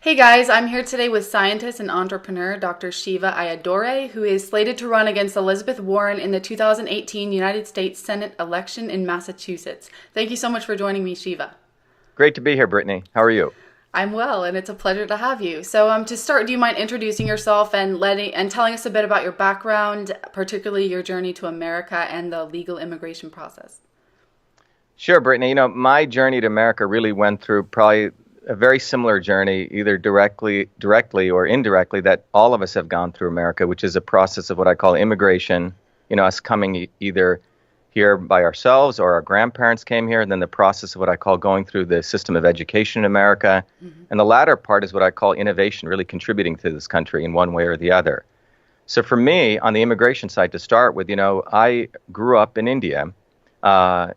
Hey guys, I'm here today with scientist and entrepreneur Dr. Shiva Ayyadurai, who is slated to run against Elizabeth Warren in the 2018 United States Senate election in Massachusetts. Thank you so much for joining me, Shiva. Great to be here, Brittany. How are you? I'm well, and it's a pleasure to have you. So, to start, do you mind introducing yourself and telling us a bit about your background, particularly your journey to America and the legal immigration process? Sure, Brittany. My journey to America really went through probably a very similar journey, either directly or indirectly, that all of us have gone through America, which is a process of what I call immigration. Us coming either here by ourselves or our grandparents came here, and then the process of what I call going through the system of education in America. And the latter part is what I call innovation, really contributing to this country in one way or the other. So for me, on the immigration side to start with, I grew up in India,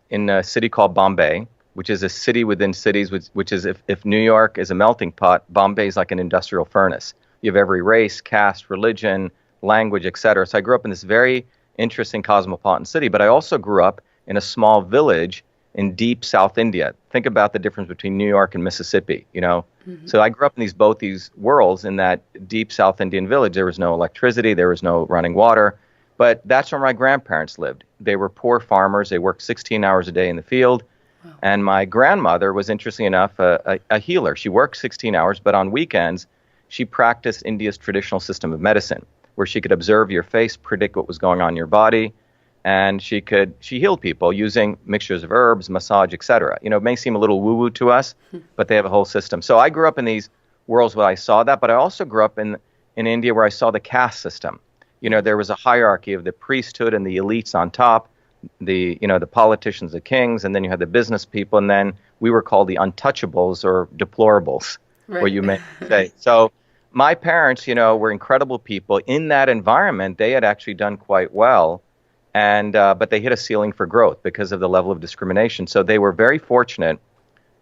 in a city called Bombay, which is a city within cities, which is if New York is a melting pot, Bombay is like an industrial furnace. You have every race, caste, religion, language, etc. So I grew up in this very interesting cosmopolitan city, but I also grew up in a small village in deep South India. Think about the difference between New York and Mississippi, So I grew up in both these worlds in that deep South Indian village. There was no electricity, there was no running water, but that's where my grandparents lived. They were poor farmers. They worked 16 hours a day in the field. Wow. And my grandmother was, interestingly enough, a healer. She worked 16 hours, but on weekends, she practiced India's traditional system of medicine, where she could observe your face, predict what was going on in your body, and she healed people using mixtures of herbs, massage, etc. It may seem a little woo-woo to us, but they have a whole system. So I grew up in these worlds where I saw that, but I also grew up in India where I saw the caste system. There was a hierarchy of the priesthood and the elites on top, the politicians, the kings, and then you had the business people, and then we were called the untouchables or deplorables, Right. or you may say. So my parents, were incredible people. In that environment, they had actually done quite well, and but they hit a ceiling for growth because of the level of discrimination. So they were very fortunate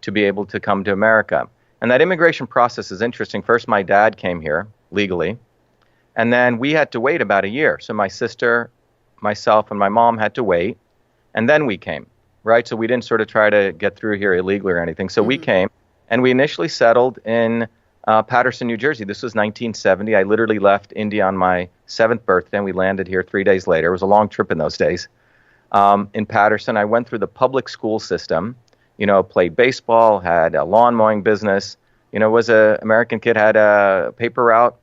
to be able to come to America. And that immigration process is interesting. First, my dad came here legally, and then we had to wait about a year. So my sister, myself, and my mom had to wait, and then we came, right? So we didn't sort of try to get through here illegally or anything. So we came, and we initially settled in Paterson, New Jersey. This was 1970. I literally left India on my 7th birthday, and we landed here 3 days later. It was a long trip in those days. In Paterson, I went through the public school system, played baseball, had a lawn mowing business, was a American kid, had a paper route.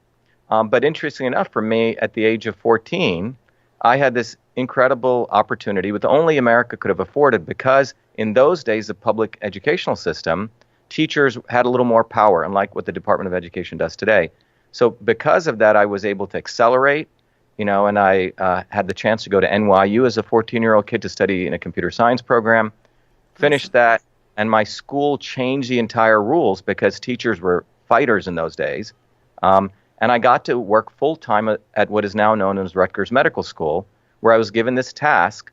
But interestingly enough, for me, at the age of 14, I had this incredible opportunity that only America could have afforded, because in those days, the public educational system, teachers had a little more power, unlike what the Department of Education does today. So because of that, I was able to accelerate, and I had the chance to go to NYU as a 14-year-old kid to study in a computer science program, finished that, and my school changed the entire rules because teachers were fighters in those days. And I got to work full-time at what is now known as Rutgers Medical School, where I was given this task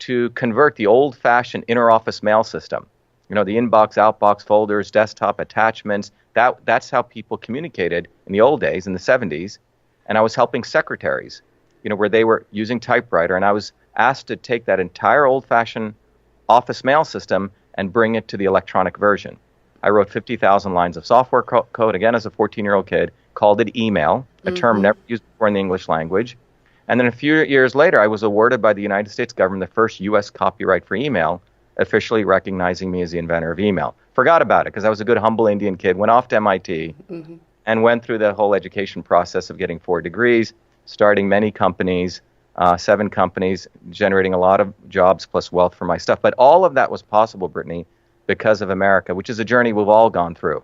to convert the old-fashioned inter-office mail system. The inbox, outbox, folders, desktop attachments, that's how people communicated in the old days, in the 70s. And I was helping secretaries, where they were using typewriter. And I was asked to take that entire old-fashioned office mail system and bring it to the electronic version. I wrote 50,000 lines of software code, again, as a 14-year-old kid, called it email, a term never used before in the English language. And then a few years later, I was awarded by the United States government the first U.S. copyright for email, officially recognizing me as the inventor of email. Forgot about it because I was a good, humble Indian kid, went off to MIT, and went through the whole education process of getting 4 degrees, starting many companies, 7 companies, generating a lot of jobs plus wealth for my stuff. But all of that was possible, Brittany, because of America, which is a journey we've all gone through.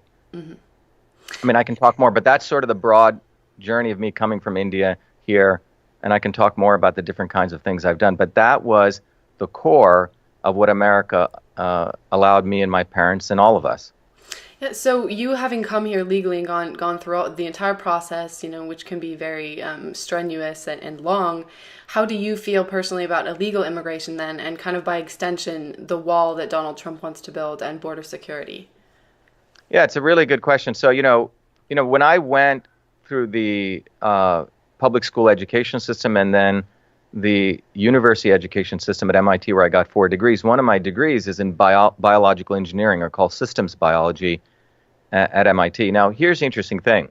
I mean, I can talk more, but that's sort of the broad journey of me coming from India here, and I can talk more about the different kinds of things I've done. But that was the core of what America allowed me and my parents and all of us. Yeah, so you having come here legally and gone throughout the entire process, which can be very strenuous and long, how do you feel personally about illegal immigration then, and kind of by extension, the wall that Donald Trump wants to build and border security? Yeah, it's a really good question. So, when I went through the public school education system and then the university education system at MIT, where I got 4 degrees, one of my degrees is in biological engineering, or called systems biology. at MIT. Now, here's the interesting thing.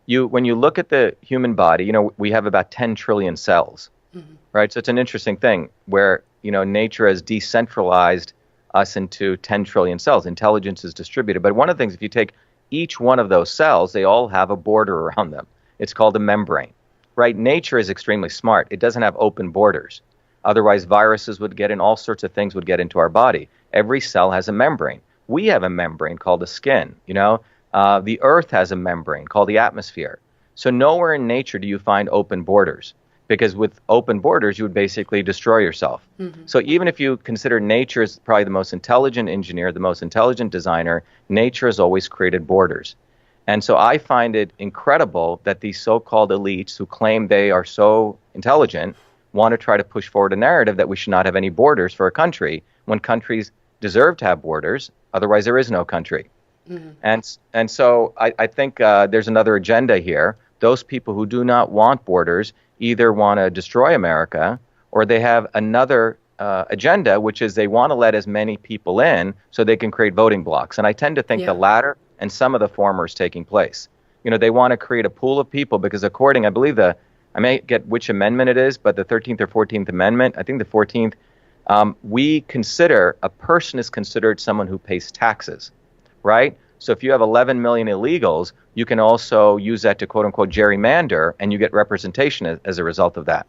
When you look at the human body, we have about 10 trillion cells, right? So it's an interesting thing where, nature has decentralized us into 10 trillion cells. Intelligence is distributed. But one of the things, if you take each one of those cells, they all have a border around them. It's called a membrane, right? Nature is extremely smart. It doesn't have open borders. Otherwise, viruses would get in, all sorts of things would get into our body. Every cell has a membrane. We have a membrane called the skin, The earth has a membrane called the atmosphere. So nowhere in nature do you find open borders, because with open borders, you would basically destroy yourself. So even if you consider nature as probably the most intelligent engineer, the most intelligent designer, nature has always created borders. And so I find it incredible that these so-called elites who claim they are so intelligent want to try to push forward a narrative that we should not have any borders for a country when countries deserve to have borders. Otherwise, there is no country. And so I think there's another agenda here. Those people who do not want borders either want to destroy America, or they have another agenda, which is they want to let as many people in so they can create voting blocks. And I tend to think the latter and some of the former is taking place. They want to create a pool of people because according, I believe I may get which amendment it is, but the 13th or 14th Amendment, I think the 14th, a person is considered someone who pays taxes, right? So if you have 11 million illegals, you can also use that to quote unquote gerrymander, and you get representation as a result of that.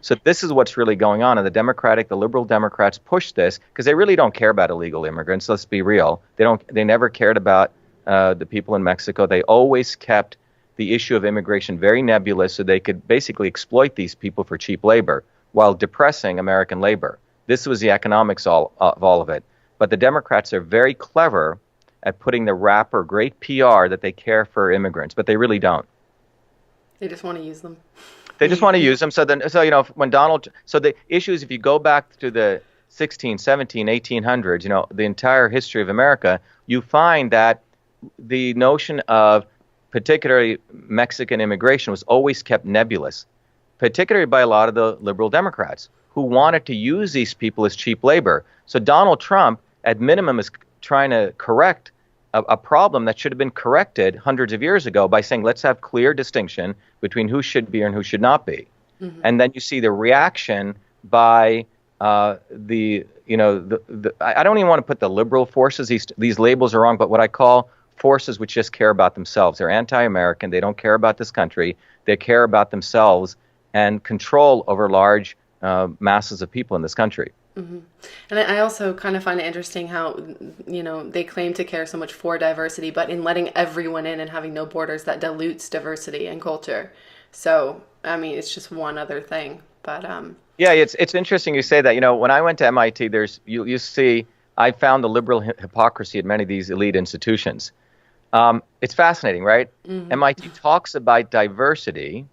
So this is what's really going on. And the liberal Democrats push this because they really don't care about illegal immigrants. Let's be real. They never cared about the people in Mexico. They always kept the issue of immigration very nebulous so they could basically exploit these people for cheap labor while depressing American labor. This was the economics of all of it. But the Democrats are very clever at putting the rap or great PR that they care for immigrants, but they really don't. They just want to use them. They just want to use them. So the issue is if you go back to the 16, 17, 1800s, the entire history of America, you find that the notion of particularly Mexican immigration was always kept nebulous, particularly by a lot of the liberal Democrats who wanted to use these people as cheap labor. So Donald Trump, at minimum, is trying to correct a problem that should have been corrected hundreds of years ago by saying, let's have clear distinction between who should be and who should not be. And then you see the reaction by I don't even want to put the liberal forces, these labels are wrong, but what I call forces which just care about themselves. They're anti-American. They don't care about this country. They care about themselves and control over large masses of people in this country. And I also kind of find it interesting how, they claim to care so much for diversity, but in letting everyone in and having no borders, that dilutes diversity and culture. So, I mean, it's just one other thing. But yeah, it's interesting you say that. When I went to MIT, you see, I found the liberal hypocrisy at many of these elite institutions. It's fascinating, right? MIT talks about diversity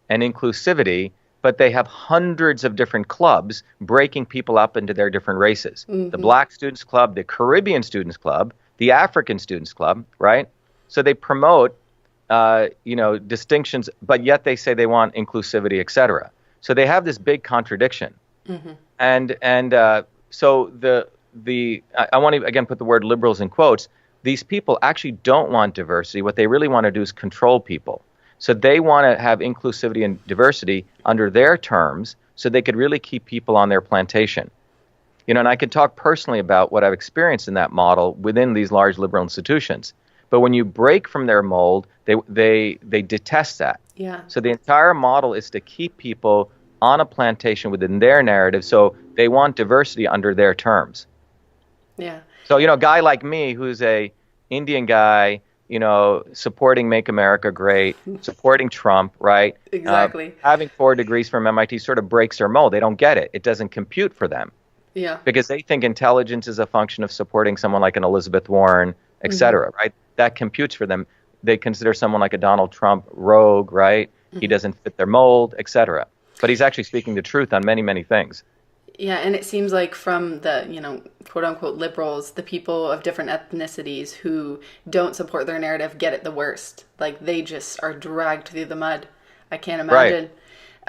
and inclusivity, but they have hundreds of different clubs breaking people up into their different races. The Black Students Club, the Caribbean Students Club, the African Students Club, right? So they promote, distinctions, but yet they say they want inclusivity, et cetera. So they have this big contradiction. And so I want to, again, put the word liberals in quotes. These people actually don't want diversity. What they really want to do is control people. So they want to have inclusivity and diversity under their terms so they could really keep people on their plantation. And I could talk personally about what I've experienced in that model within these large liberal institutions. But when you break from their mold, they detest that. Yeah. So the entire model is to keep people on a plantation within their narrative. So they want diversity under their terms. Yeah. So, a guy like me who's a Indian guy, supporting Make America Great, supporting Trump, right? Exactly. Having 4 degrees from MIT sort of breaks their mold. They don't get it. It doesn't compute for them. Yeah. Because they think intelligence is a function of supporting someone like an Elizabeth Warren, et cetera, right? That computes for them. They consider someone like a Donald Trump rogue, right? He doesn't fit their mold, et cetera. But he's actually speaking the truth on many, many things. Yeah, and it seems like from the, quote unquote liberals, the people of different ethnicities who don't support their narrative get it the worst. Like they just are dragged through the mud. I can't imagine.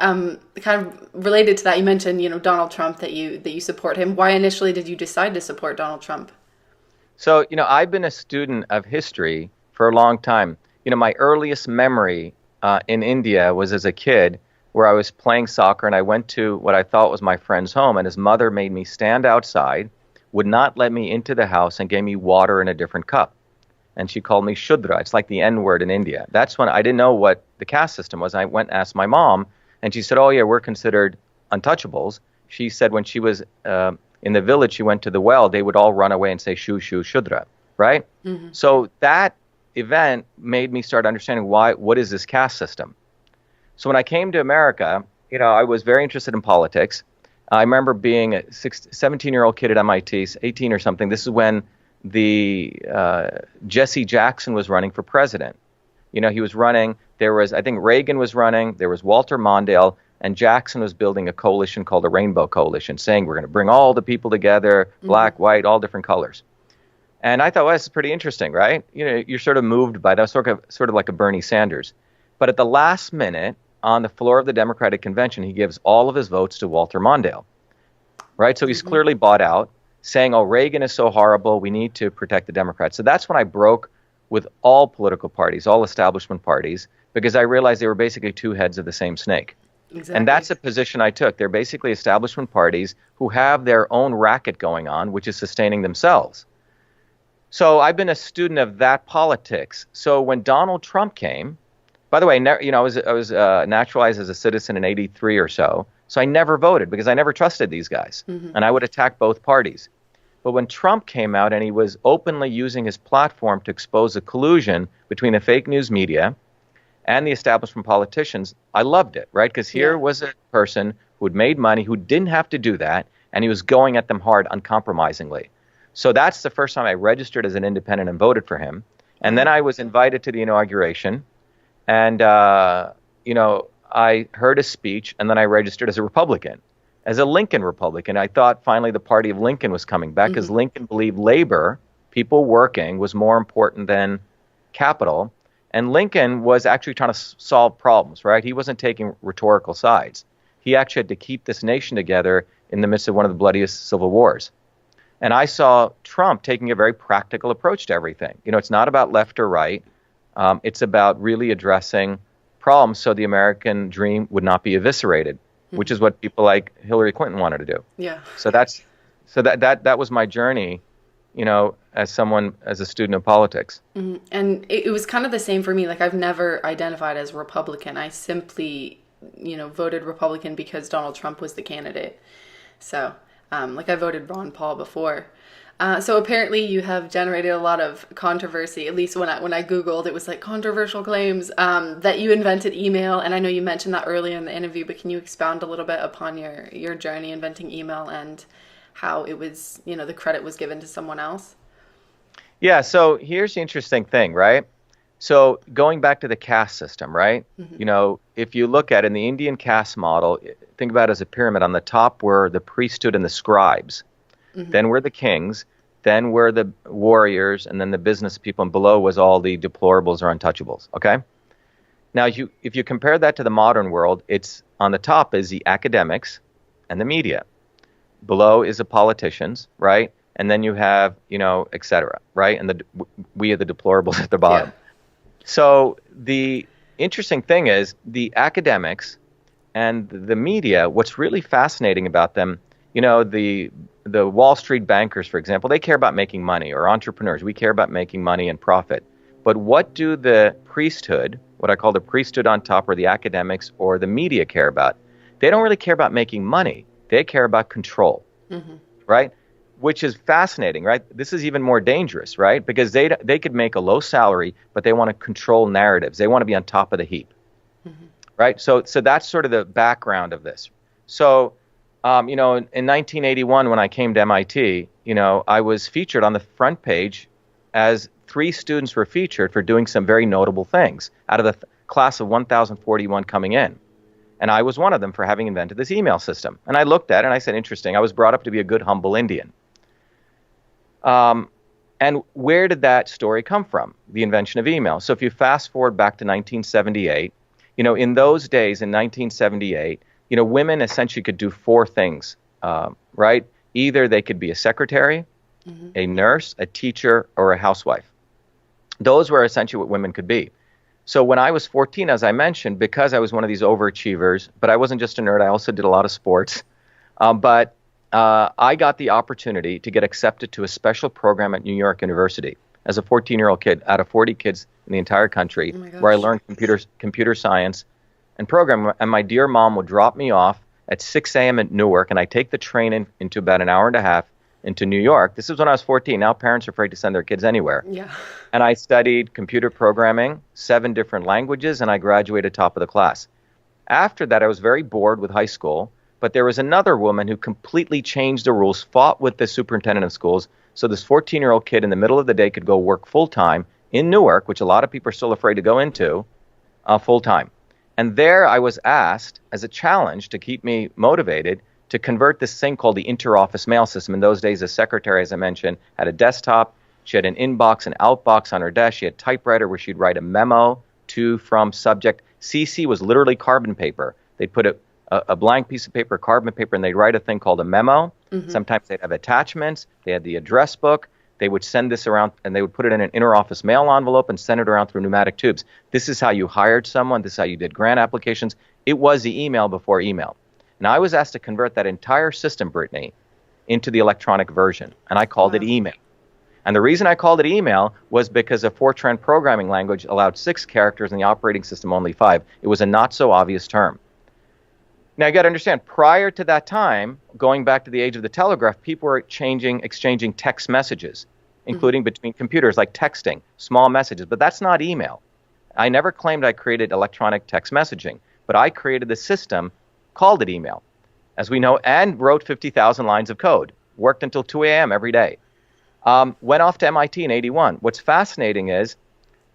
Right. Kind of related to that, you mentioned, Donald Trump, that you support him. Why initially did you decide to support Donald Trump? So, I've been a student of history for a long time. My earliest memory in India was as a kid where I was playing soccer and I went to what I thought was my friend's home, and his mother made me stand outside, would not let me into the house, and gave me water in a different cup. And she called me Shudra. It's like the N word in India. That's when I didn't know what the caste system was. I went and asked my mom, and she said, "Oh, yeah, we're considered untouchables." She said when she was in the village, she went to the well, they would all run away and say, "Shu, Shu, Shudra," right? So that event made me start understanding what is this caste system. So when I came to America, I was very interested in politics. I remember being a 17-year-old kid at MIT, 18 or something. This is when the Jesse Jackson was running for president. He was running. There was, I think, Reagan was running. There was Walter Mondale, and Jackson was building a coalition called the Rainbow Coalition, saying we're going to bring all the people together, black, white, all different colors. And I thought, well, this is pretty interesting, right? You're sort of moved by that, sort of like a Bernie Sanders. But at the last minute, on the floor of the Democratic Convention, he gives all of his votes to Walter Mondale, right? So he's clearly bought out, saying, oh, Reagan is so horrible, we need to protect the Democrats. So that's when I broke with all political parties, all establishment parties, because I realized they were basically two heads of the same snake. Exactly. And that's a position I took. They're basically establishment parties who have their own racket going on, which is sustaining themselves. So I've been a student of that politics. So when Donald Trump came, by the way, I was naturalized as a citizen in '83 or so. So I never voted because I never trusted these guys, and I would attack both parties. But when Trump came out and he was openly using his platform to expose the collusion between the fake news media and the establishment politicians, I loved it, right? Because here was a person who had made money, who didn't have to do that, and he was going at them hard, uncompromisingly. So that's the first time I registered as an independent and voted for him. And then I was invited to the inauguration, and I heard his speech, and then I registered as a Republican, as a Lincoln Republican. I thought finally the party of Lincoln was coming back, because Lincoln believed labor, people working, was more important than capital. And Lincoln was actually trying to solve problems, right? He wasn't taking rhetorical sides. He actually had to keep this nation together in the midst of one of the bloodiest civil wars. And I saw Trump taking a very practical approach to everything. It's not about left or right. It's about really addressing problems so the American dream would not be eviscerated, which is what people like Hillary Clinton wanted to do. Yeah. So that was my journey, as a student of politics. And it was kind of the same for me. Like, I've never identified as Republican. I simply, voted Republican because Donald Trump was the candidate. So, I voted Ron Paul before. So apparently you have generated a lot of controversy. At least when I Googled, it was like controversial claims that you invented email. And I know you mentioned that earlier in the interview, but can you expound a little bit upon your journey inventing email and how it was, the credit was given to someone else? Yeah, so here's the interesting thing, right? So going back to the caste system, right? If you look at it in the Indian caste model, think about it as a pyramid. On the top were the priesthood and the scribes. Then were the kings, then were the warriors, and then the business people, and below was all the deplorables or untouchables, okay? Now, if you compare that to the modern world, it's on the top is the academics and the media. Below is the politicians, right? And then you have, et cetera, right? And we are the deplorables at the bottom. Yeah. So the interesting thing is the academics and the media, what's really fascinating about them, the Wall Street bankers, for example, they care about making money, or entrepreneurs. We care about making money and profit. But what do the priesthood, what I call the priesthood on top, or the academics or the media care about? They don't really care about making money. They care about control, right? Which is fascinating, right? This is even more dangerous, right? Because they could make a low salary, but they want to control narratives. They want to be on top of the heap, right? So that's sort of the background of this. So, in 1981, when I came to MIT, I was featured on the front page as 3 students were featured for doing some very notable things out of the class of 1,041 coming in. And I was one of them for having invented this email system. And I looked at it and I said, interesting. I was brought up to be a good, humble Indian. And where did that story come from? The invention of email. So if you fast forward back to 1978, in those days, in 1978, women essentially could do 4 things, right? Either they could be a secretary, a nurse, a teacher, or a housewife. Those were essentially what women could be. So when I was 14, as I mentioned, because I was one of these overachievers, but I wasn't just a nerd, I also did a lot of sports. But I got the opportunity to get accepted to a special program at New York University as a 14-year-old kid out of 40 kids in the entire country, where I learned computer science and programming. And my dear mom would drop me off at 6 a.m. at Newark, and I take the train into about an hour and a half into New York. This is when I was 14. Now parents are afraid to send their kids anywhere. Yeah. And I studied computer programming, 7 different languages, and I graduated top of the class. After that, I was very bored with high school, but there was another woman who completely changed the rules, fought with the superintendent of schools, so this 14-year-old kid in the middle of the day could go work full-time in Newark, which a lot of people are still afraid to go into, full-time. And there I was asked, as a challenge to keep me motivated, to convert this thing called the inter-office mail system. In those days, the secretary, as I mentioned, had a desktop. She had an inbox, an outbox on her desk. She had a typewriter where she'd write a memo to, from, subject. CC was literally carbon paper. They'd put a blank piece of paper, carbon paper, and they'd write a thing called a memo. Sometimes they'd have attachments. They had the address book. They would send this around, and they would put it in an inter-office mail envelope and send it around through pneumatic tubes. This is how you hired someone. This is how you did grant applications. It was the email before email. And I was asked to convert that entire system, Brittany, into the electronic version, and I called it email. And the reason I called it email was because a Fortran programming language allowed 6 characters and the operating system only 5. It was a not-so-obvious term. Now, you got to understand, prior to that time, going back to the age of the telegraph, people were exchanging text messages, including between computers, like texting, small messages. But that's not email. I never claimed I created electronic text messaging, but I created the system, called it email, as we know, and wrote 50,000 lines of code, worked until 2 a.m. every day. Went off to MIT in 81. What's fascinating is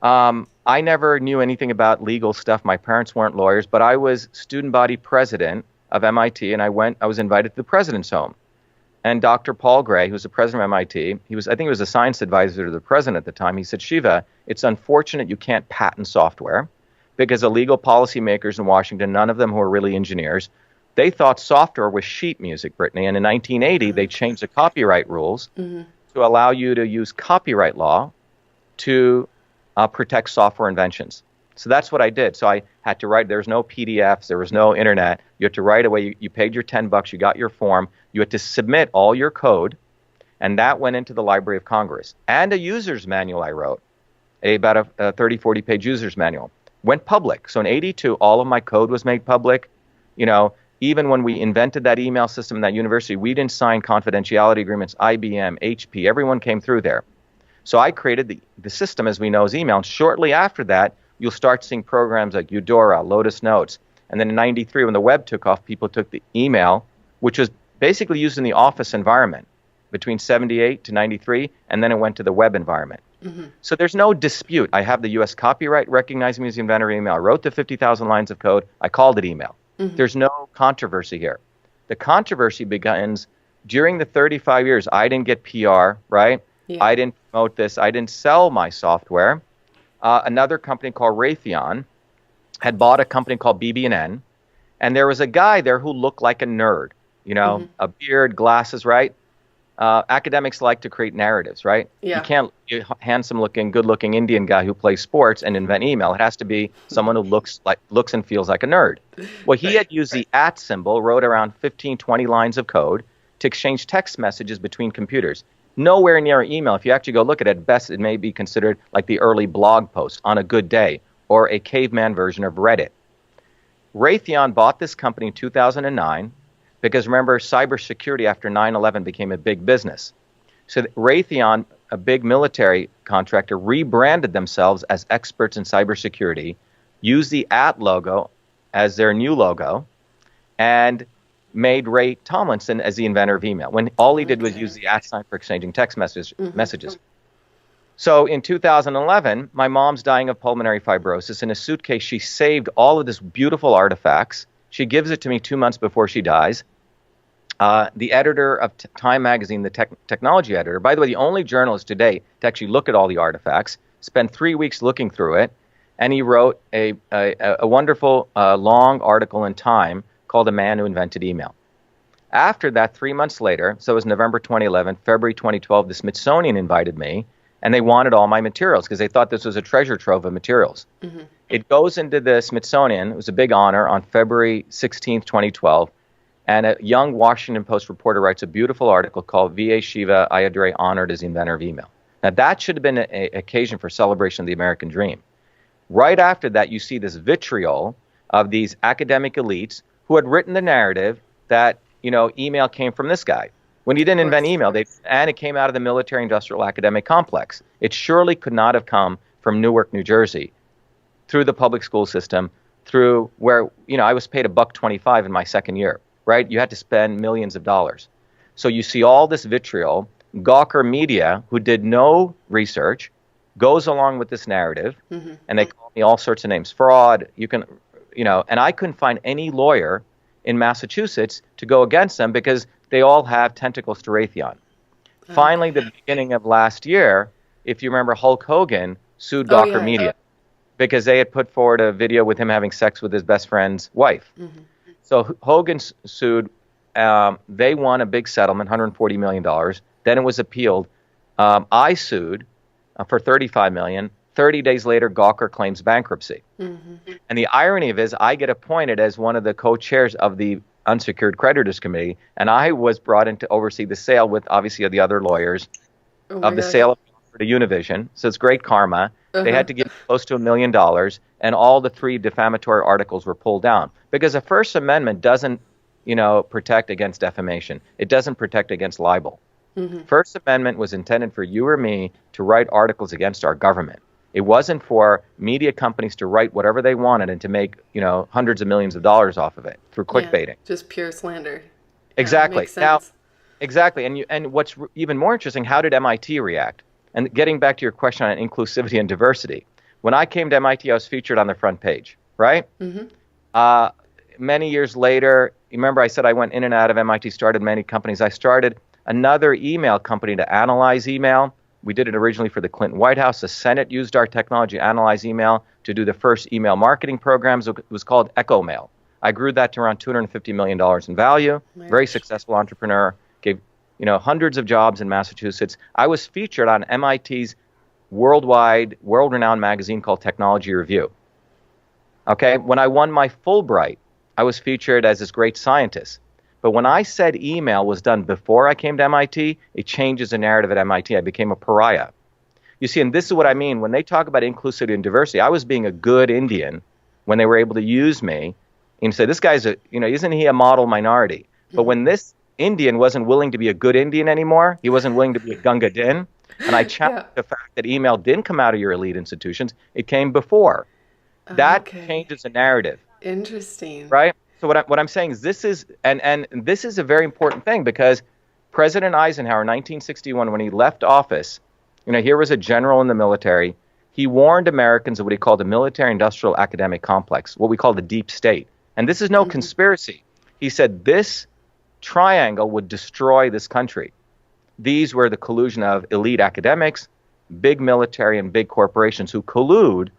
I never knew anything about legal stuff. My parents weren't lawyers, but I was student body president of MIT, and I was invited to the president's home. And Dr. Paul Gray, who was the president of MIT, I think he was a science advisor to the president at the time, he said, Shiva, it's unfortunate you can't patent software, because the legal policymakers in Washington, none of them who are really engineers, they thought software was sheet music, Brittany. And in 1980, they changed the copyright rules to allow you to use copyright law to protect software inventions. So that's what I did. So I had to write. There was no PDFs. There was no internet. You had to write away. You paid your $10. You got your form. You had to submit all your code. And that went into the Library of Congress. And a user's manual I wrote, about a 30, 40-page user's manual. Went public. So in 82, all of my code was made public. You know, even when we invented that email system in that university, we didn't sign confidentiality agreements. IBM, HP, everyone came through there. So I created the system as we know as email. And shortly after that, you'll start seeing programs like Eudora, Lotus Notes. And then in 93, when the web took off, people took the email, which was basically used in the office environment between 78 to 93, and then it went to the web environment. So there's no dispute. I have the U.S. copyright recognizing me as the inventor of email. I wrote the 50,000 lines of code. I called it email. There's no controversy here. The controversy begins during the 35 years. I didn't get PR, right? Yeah. I didn't promote this. I didn't sell my software. Another company called Raytheon had bought a company called BB&N, and there was a guy there who looked like a nerd, you know, a beard, glasses, right? Academics like to create narratives, right? Yeah. You can't be a handsome-looking, good-looking Indian guy who plays sports and invent email. It has to be someone who looks and feels like a nerd. Well, he had used the @ symbol, wrote around 15, 20 lines of code to exchange text messages between computers. Nowhere near email. If you actually go look at it, at best it may be considered like the early blog post on a good day or a caveman version of Reddit. Raytheon bought this company in 2009 because, remember, cybersecurity after 9/11 became a big business. So Raytheon, a big military contractor, rebranded themselves as experts in cybersecurity, used the @ logo as their new logo, and made Ray Tomlinson as the inventor of email, when all he did was use the @ sign for exchanging text messages. So in 2011, my mom's dying of pulmonary fibrosis. In a suitcase, she saved all of this beautiful artifacts. She gives it to me 2 months before she dies. The editor of Time magazine, the technology editor, by the way, the only journalist today to actually look at all the artifacts, spent 3 weeks looking through it, and he wrote a wonderful long article in Time called "The Man Who Invented Email." After that, 3 months later, so it was November 2011, February 2012, the Smithsonian invited me, and they wanted all my materials because they thought this was a treasure trove of materials. Mm-hmm. It goes into the Smithsonian. It was a big honor on February 16th, 2012. And a young Washington Post reporter writes a beautiful article called V.A. Shiva Ayyadurai honored as the inventor of email. Now, that should have been an occasion for celebration of the American dream. Right after that, you see this vitriol of these academic elites who had written the narrative that, email came from this guy. When he didn't invent email, and it came out of the military-industrial academic complex. It surely could not have come from Newark, New Jersey, through the public school system, through where, I was paid $1.25 in my second year, right? You had to spend millions of dollars. So you see all this vitriol. Gawker Media, who did no research, goes along with this narrative, and they call me all sorts of names. Fraud, and I couldn't find any lawyer in Massachusetts to go against them because they all have tentacles to Raytheon. Finally, the beginning of last year, if you remember, Hulk Hogan sued Gawker Media because they had put forward a video with him having sex with his best friend's wife. So Hogan sued. They won a big settlement, $140 million. Then it was appealed. I sued for $35 million. 30 days later, Gawker claims bankruptcy. And the irony of it is I get appointed as one of the co-chairs of the Unsecured Creditors Committee, and I was brought in to oversee the sale with, obviously, the other lawyers of the sale of to Univision. So it's great karma. They had to give close to $1 million, and all the 3 defamatory articles were pulled down because the First Amendment doesn't, protect against defamation. It doesn't protect against libel. First Amendment was intended for you or me to write articles against our government. It wasn't for media companies to write whatever they wanted and to make, hundreds of millions of dollars off of it through clickbaiting. Just pure slander. Exactly. Now, exactly. And what's even more interesting, how did MIT react? And getting back to your question on inclusivity and diversity, when I came to MIT, I was featured on the front page, right? Many years later, remember I said I went in and out of MIT, started many companies. I started another email company to analyze email. We did it originally for the Clinton White House. The Senate used our technology, Analyze Email, to do the first email marketing programs. It was called Echo Mail. I grew that to around $250 million in value. Very successful entrepreneur. Gave, hundreds of jobs in Massachusetts. I was featured on MIT's world-renowned magazine called Technology Review. Okay, when I won my Fulbright, I was featured as this great scientist. But when I said email was done before I came to MIT, it changes the narrative at MIT. I became a pariah. You see, and this is what I mean. When they talk about inclusivity and diversity, I was being a good Indian when they were able to use me and say, this guy's isn't he a model minority? But when this Indian wasn't willing to be a good Indian anymore, he wasn't willing to be a Gunga Din, and I challenged the fact that email didn't come out of your elite institutions, it came before. That changes the narrative. Interesting. Right? So what I'm saying is this is a very important thing because President Eisenhower, 1961, when he left office, here was a general in the military. He warned Americans of what he called the military-industrial academic complex, what we call the deep state. And this is no conspiracy. He said this triangle would destroy this country. These were the collusion of elite academics, big military, and big corporations who collude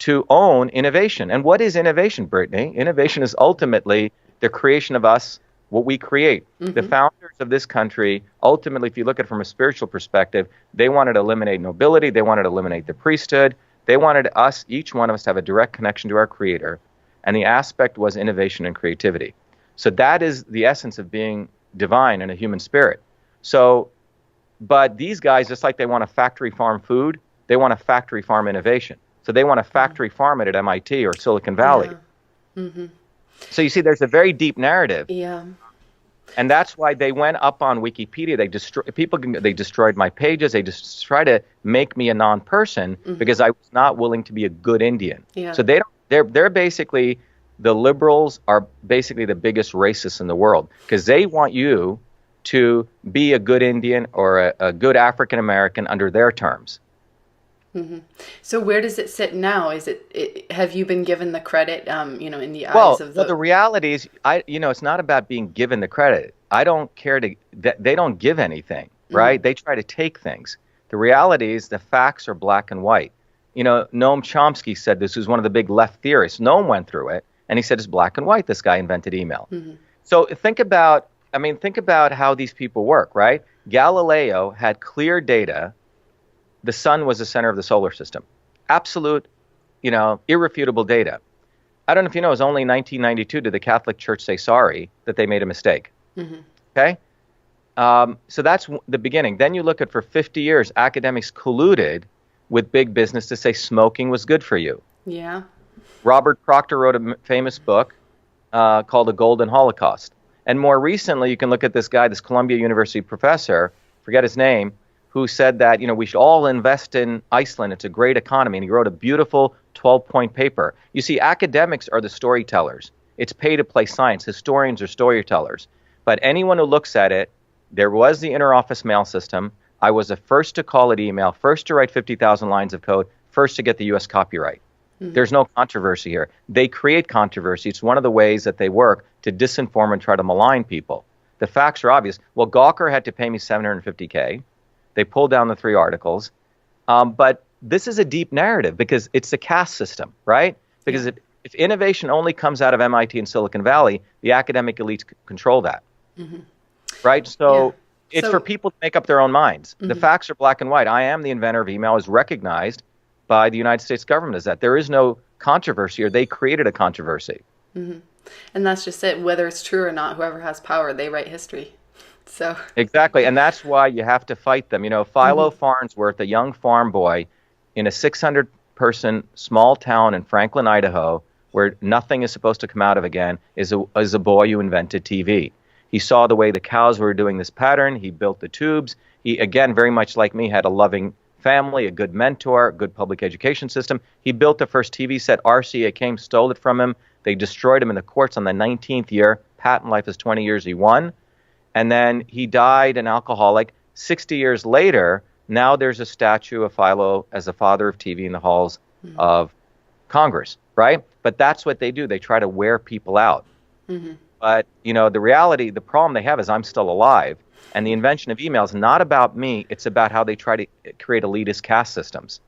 to own innovation. And what is innovation, Brittany? Innovation is ultimately the creation of us, what we create. The founders of this country, ultimately, if you look at it from a spiritual perspective, they wanted to eliminate nobility. They wanted to eliminate the priesthood. They wanted us, each one of us, to have a direct connection to our Creator. And the aspect was innovation and creativity. So that is the essence of being divine and a human spirit. So, but these guys, just like they want to factory farm food, they want to factory farm innovation. So they want to factory farm it at MIT or Silicon Valley. So you see, there's a very deep narrative. And that's why they went up on Wikipedia. They destroyed my pages. They just try to make me a non-person because I was not willing to be a good Indian. So they're basically, the liberals are basically the biggest racists in the world because they want you to be a good Indian or a good African American under their terms. So where does it sit now? Is it have you been given the credit, in the eyes of the... Well, the reality is, it's not about being given the credit. I don't care that they don't give anything, right? They try to take things. The reality is the facts are black and white. Noam Chomsky said this, who's one of the big left theorists. Noam went through it, and he said it's black and white. This guy invented email. So think about I mean, think about how these people work, right? Galileo had clear data. The sun was the center of the solar system. Absolute, irrefutable data. I don't know if you know, it was only 1992 did the Catholic Church say sorry that they made a mistake. Hmm. Okay? So that's the beginning. Then you look at for 50 years, academics colluded with big business to say smoking was good for you. Yeah. Robert Proctor wrote a famous book called The Golden Holocaust. And more recently, you can look at this guy, this Columbia University professor, forget his name, who said that, we should all invest in Iceland. It's a great economy. And he wrote a beautiful 12-point paper. You see, academics are the storytellers. It's pay to play science. Historians are storytellers. But anyone who looks at it, there was the interoffice mail system. I was the first to call it email, first to write 50,000 lines of code, first to get the U.S. copyright. Mm-hmm. There's no controversy here. They create controversy. It's one of the ways that they work to disinform and try to malign people. The facts are obvious. Well, Gawker had to pay me $750K. They pulled down the 3 articles. But this is a deep narrative because it's the caste system, right? Because if innovation only comes out of MIT and Silicon Valley, the academic elites control that, right? So it's for people to make up their own minds. The facts are black and white. I am the inventor of email, is recognized by the United States government as that. There is no controversy, or they created a controversy. And that's just it. Whether it's true or not, whoever has power, they write history. So exactly, and that's why you have to fight them. Philo Farnsworth, a young farm boy in a 600-person small town in Franklin, Idaho, where nothing is supposed to come out of again, is a boy who invented TV. He saw the way the cows were doing this pattern. He built the tubes. He, again, very much like me, had a loving family, a good mentor, a good public education system. He built the first TV set. RCA came, stole it from him. They destroyed him in the courts on the 19th year. Patent life is 20 years. He won. And then he died an alcoholic. 60 years later, now there's a statue of Philo as the father of TV in the halls of Congress, right? But that's what they do. They try to wear people out. But, the reality, the problem they have is I'm still alive. And the invention of email is not about me. It's about how they try to create elitist caste systems.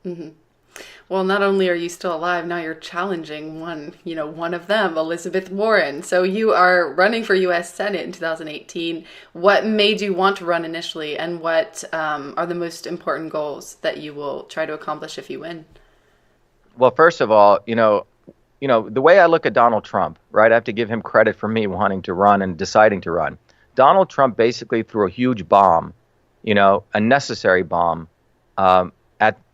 Well, not only are you still alive, now you're challenging one of them, Elizabeth Warren. So you are running for U.S. Senate in 2018. What made you want to run initially, and what are the most important goals that you will try to accomplish if you win? Well, first of all, the way I look at Donald Trump, right, I have to give him credit for me wanting to run and deciding to run. Donald Trump basically threw a huge bomb, a necessary bomb,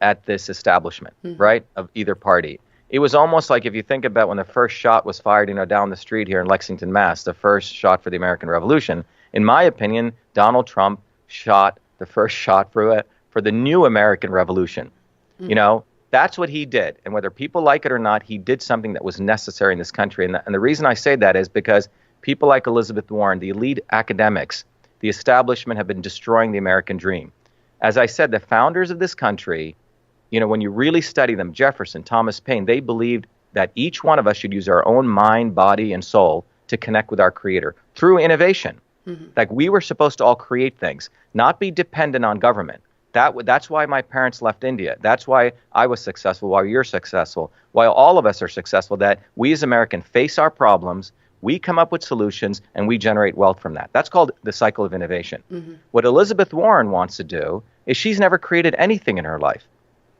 at this establishment, right, of either party. It was almost like if you think about when the first shot was fired, down the street here in Lexington, Mass., the first shot for the American Revolution. In my opinion, Donald Trump shot the first shot for the new American Revolution. That's what he did. And whether people like it or not, he did something that was necessary in this country. And the reason I say that is because people like Elizabeth Warren, the elite academics, the establishment, have been destroying the American dream. As I said, the founders of this country, when you really study them, Jefferson, Thomas Paine, they believed that each one of us should use our own mind, body, and soul to connect with our Creator through innovation. Like we were supposed to all create things, not be dependent on government. That's why my parents left India. That's why I was successful, why you're successful, why all of us are successful, that we as Americans face our problems, we come up with solutions, and we generate wealth from that. That's called the cycle of innovation. What Elizabeth Warren wants to do is she's never created anything in her life,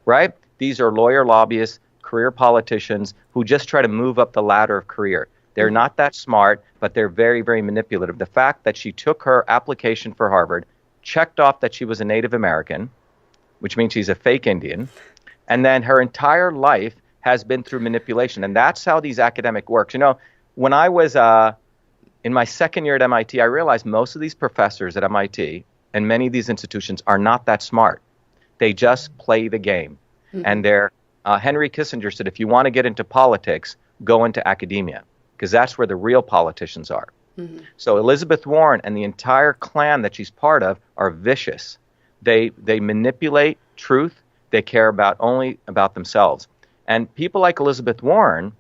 right? These are lawyer lobbyists, career politicians who just try to move up the ladder of career. They're not that smart, but they're very, very manipulative. The fact that she took her application for Harvard, checked off that she was a Native American, which means she's a fake Indian, and then her entire life has been through manipulation. And that's how these academic works. When I was in my second year at MIT, I realized most of these professors at MIT and many of these institutions are not that smart. They just play the game. And Henry Kissinger said, if you want to get into politics, go into academia, because that's where the real politicians are. So Elizabeth Warren and the entire clan that she's part of are vicious. They manipulate truth. They care only about themselves. And people like Elizabeth Warren,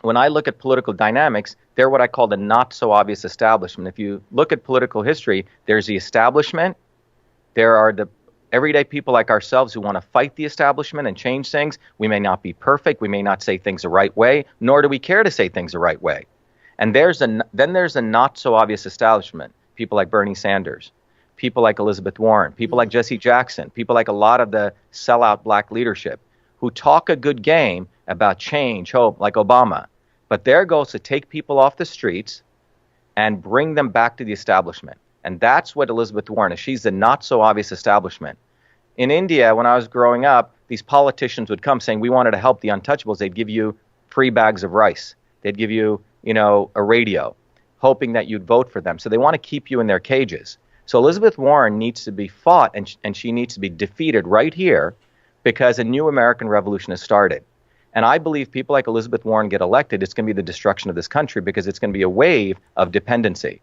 when I look at political dynamics, they're what I call the not-so-obvious establishment. If you look at political history, there's the establishment. There are the everyday people like ourselves who want to fight the establishment and change things. We may not be perfect. We may not say things the right way, nor do we care to say things the right way. And then there's a not-so-obvious establishment. people like Bernie Sanders, people like Elizabeth Warren, people like Jesse Jackson, people like a lot of the sellout black leadership who talk a good game about change, hope, like Obama. But their goal is to take people off the streets and bring them back to the establishment. And that's what Elizabeth Warren is. She's the not so obvious establishment. In India, when I was growing up, these politicians would come saying, we wanted to help the untouchables. They'd give you free bags of rice. They'd give you, a radio, hoping that you'd vote for them. So they want to keep you in their cages. So Elizabeth Warren needs to be fought, and she needs to be defeated right here because a new American revolution has started. And I believe people like Elizabeth Warren get elected, it's going to be the destruction of this country because it's going to be a wave of dependency.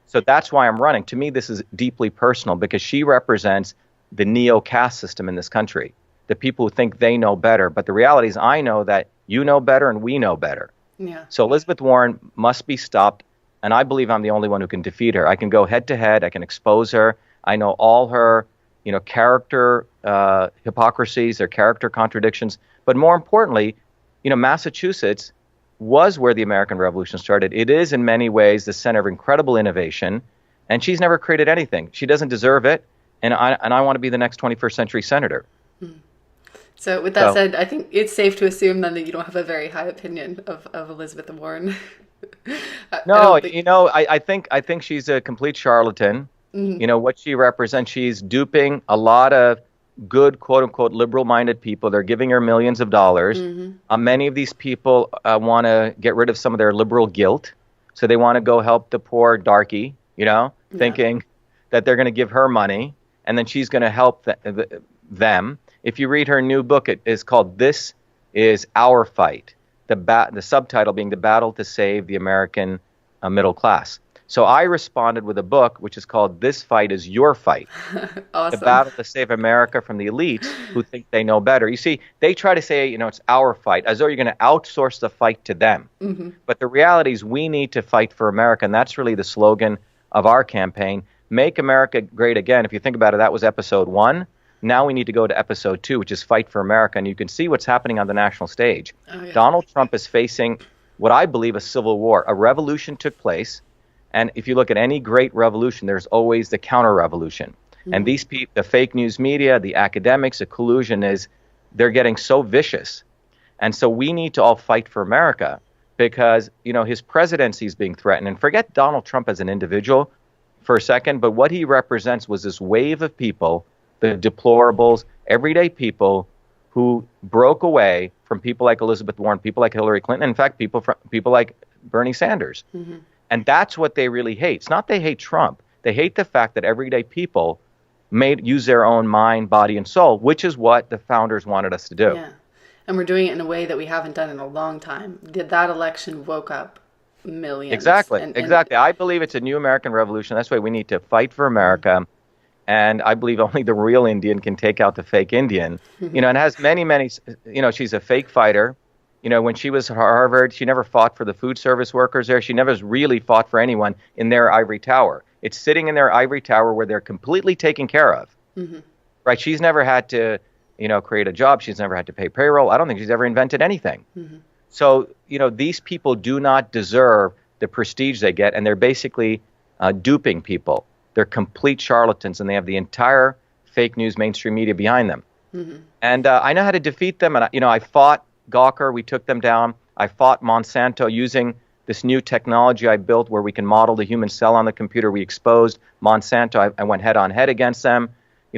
So that's why I'm running. To me, this is deeply personal because she represents the neo-caste system in this country, the people who think they know better. But the reality is I know that you know better and we know better. Yeah. So Elizabeth Warren must be stopped. And I believe I'm the only one who can defeat her. I can go head to head. I can expose her. I know all her, character hypocrisies, her character contradictions. But more importantly, Massachusetts was where the American Revolution started. It is in many ways the center of incredible innovation. And she's never created anything. She doesn't deserve it. And I want to be the next 21st century senator. So with that said, I think it's safe to assume then that you don't have a very high opinion of Elizabeth Warren. No, I think she's a complete charlatan. What she represents, she's duping a lot of good, quote unquote, liberal-minded people. They're giving her millions of dollars. Many of these people want to get rid of some of their liberal guilt. So they want to go help the poor darky, thinking that they're going to give her money and then she's going to help them. If you read her new book, it is called This Is Our Fight. The subtitle being The Battle to Save the American Middle Class. So I responded with a book which is called This Fight Is Your Fight. Awesome. The Battle to Save America from the elites who think they know better. You see, they try to say, it's our fight, as though you're going to outsource the fight to them. But the reality is we need to fight for America, and that's really the slogan of our campaign. Make America Great Again. If you think about it, that was episode 1. Now we need to go to episode 2, which is Fight for America. And you can see what's happening on the national stage. Donald Trump is facing what I believe a civil war. A revolution took place. And if you look at any great revolution, there's always the counter-revolution. And these people, the fake news media, the academics, the collusion they're getting so vicious. And so we need to all fight for America because, his presidency is being threatened. And forget Donald Trump as an individual for a second, but what he represents was this wave of people, the deplorables, everyday people who broke away from people like Elizabeth Warren, people like Hillary Clinton, in fact, people like Bernie Sanders. And that's what they really hate. It's not they hate Trump. They hate the fact that everyday people use their own mind, body, and soul, which is what the founders wanted us to do. Yeah. And we're doing it in a way that we haven't done in a long time. That election woke up millions. Exactly. I believe it's a new American revolution. That's why we need to fight for America. And I believe only the real Indian can take out the fake Indian. And has many, she's a fake fighter. When she was at Harvard, she never fought for the food service workers there. She never really fought for anyone in their ivory tower. It's sitting in their ivory tower where they're completely taken care of. Right? She's never had to, create a job. She's never had to pay payroll. I don't think she's ever invented anything. So, these people do not deserve the prestige they get, and they're basically duping people. They're complete charlatans, and they have the entire fake news mainstream media behind them. And I know how to defeat them, and, I fought Gawker. We took them down. I fought Monsanto using this new technology I built where we can model the human cell on the computer. We exposed Monsanto. I went head-on-head against them.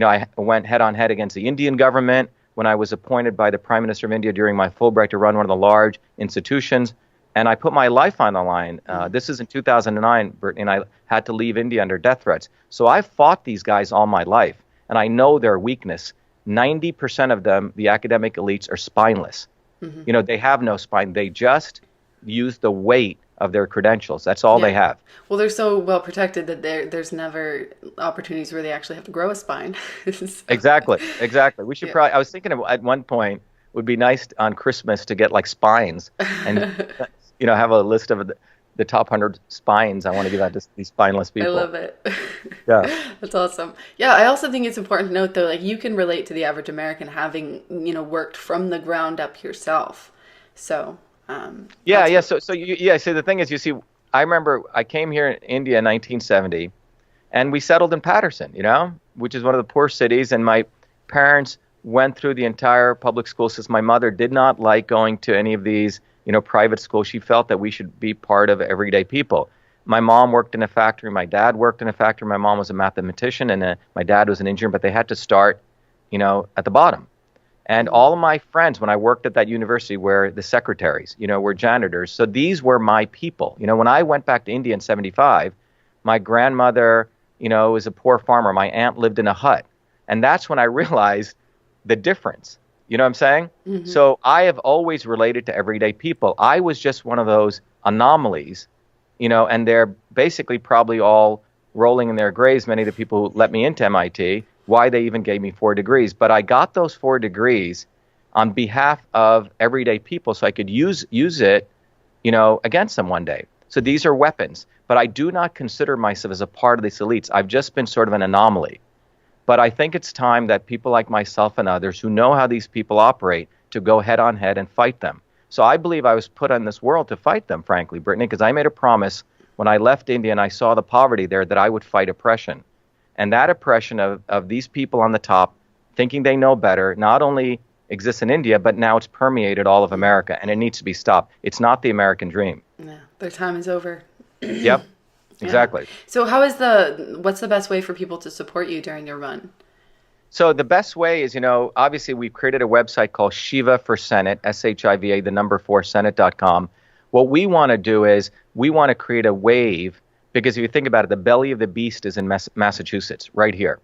I went head-on-head against the Indian government when I was appointed by the Prime Minister of India during my Fulbright to run one of the large institutions. And I put my life on the line. This is in 2009, Brittany, and I had to leave India under death threats. So I fought these guys all my life, and I know their weakness. 90% of them, the academic elites, are spineless. They have no spine. They just use the weight of their credentials. That's all they have. Well, they're so well protected that there's never opportunities where they actually have to grow a spine. So. Exactly. We should probably, I was thinking at one point, it would be nice on Christmas to get like spines and, have a list of the top 100 spines I want to give out to these spineless people. I love it. Yeah. That's awesome. Yeah, I also think it's important to note, though, like you can relate to the average American having, worked from the ground up yourself. So, So the thing is, I remember I came here in India in 1970. And we settled in Paterson, which is one of the poor cities. And my parents went through the entire public school system. My mother did not like going to any of these, private schools. She felt that we should be part of everyday people. My mom worked in a factory. My dad worked in a factory. My mom was a mathematician, and my dad was an engineer. But they had to start, at the bottom. And all of my friends, when I worked at that university, were the secretaries, were janitors. So these were my people. When I went back to India in 75, my grandmother, was a poor farmer. My aunt lived in a hut. And that's when I realized the difference. You know what I'm saying? Mm-hmm. So I have always related to everyday people. I was just one of those anomalies, and they're basically probably all rolling in their graves, many of the people who let me into MIT, why they even gave me 4 degrees. But I got those 4 degrees on behalf of everyday people so I could use it, against them one day. So these are weapons. But I do not consider myself as a part of these elites. I've just been sort of an anomaly. But I think it's time that people like myself and others who know how these people operate to go head on head and fight them. So I believe I was put on this world to fight them, frankly, Brittany, because I made a promise when I left India and I saw the poverty there that I would fight oppression. And that oppression of these people on the top thinking they know better not only exists in India, but now it's permeated all of America, and it needs to be stopped. It's not the American dream. Yeah, their time is over. Yep, exactly. Yeah. So what's the best way for people to support you during your run? So the best way is, obviously we've created a website called Shiva for Senate, SHIVA, the number 4, Senate.com. What we want to do is we want to create a wave, because if you think about it, the belly of the beast is in Massachusetts, right here.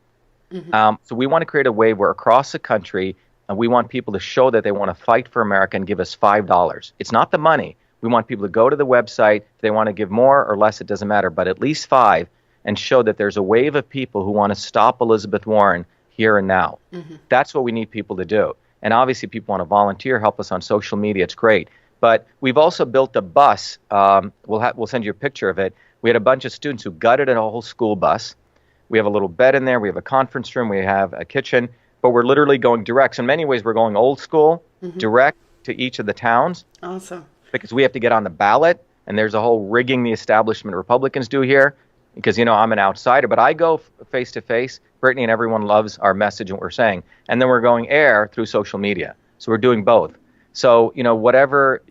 Mm-hmm. So we want to create a wave where across the country, we want people to show that they want to fight for America and give us $5. It's not the money. We want people to go to the website. If they want to give more or less, it doesn't matter, but at least 5, and show that there's a wave of people who want to stop Elizabeth Warren here and now. Mm-hmm. That's what we need people to do. And obviously people want to volunteer, help us on social media. It's great. But we've also built a bus. We'll send you a picture of it. We had a bunch of students who gutted a whole school bus. We have a little bed in there. We have a conference room. We have a kitchen. But we're literally going direct. So in many ways, we're going old school, mm-hmm. direct to each of the towns. Awesome. Because we have to get on the ballot. And there's a whole rigging the establishment Republicans do here. Because, I'm an outsider. But I go face to face. Brittany and everyone loves our message and what we're saying. And then we're going air through social media. So we're doing both. So, whatever,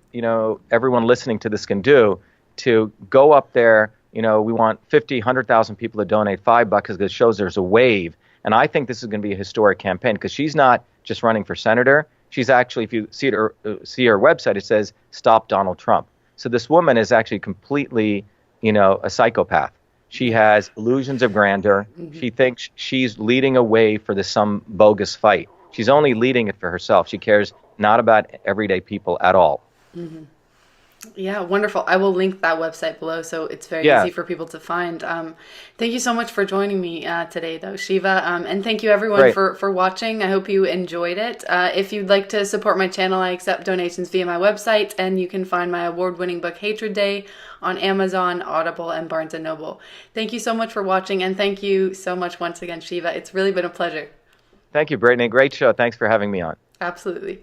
everyone listening to this can do to go up there, we want 50, 100,000 people to donate $5 because it shows there's a wave. And I think this is going to be a historic campaign because she's not just running for senator. She's actually, if you see her website, it says Stop Donald Trump. So this woman is actually completely, a psychopath. She has illusions of grandeur. Mm-hmm. She thinks she's leading a wave for some bogus fight. She's only leading it for herself. She cares not about everyday people at all. Mm-hmm. Yeah, wonderful. I will link that website below, so it's very easy for people to find. Thank you so much for joining me today, though, Shiva. And thank you, everyone, for watching. I hope you enjoyed it. If you'd like to support my channel, I accept donations via my website, and you can find my award-winning book, Hatred Day, on Amazon, Audible, and Barnes & Noble. Thank you so much for watching, and thank you so much once again, Shiva. It's really been a pleasure. Thank you, Brittany. Great show. Thanks for having me on. Absolutely.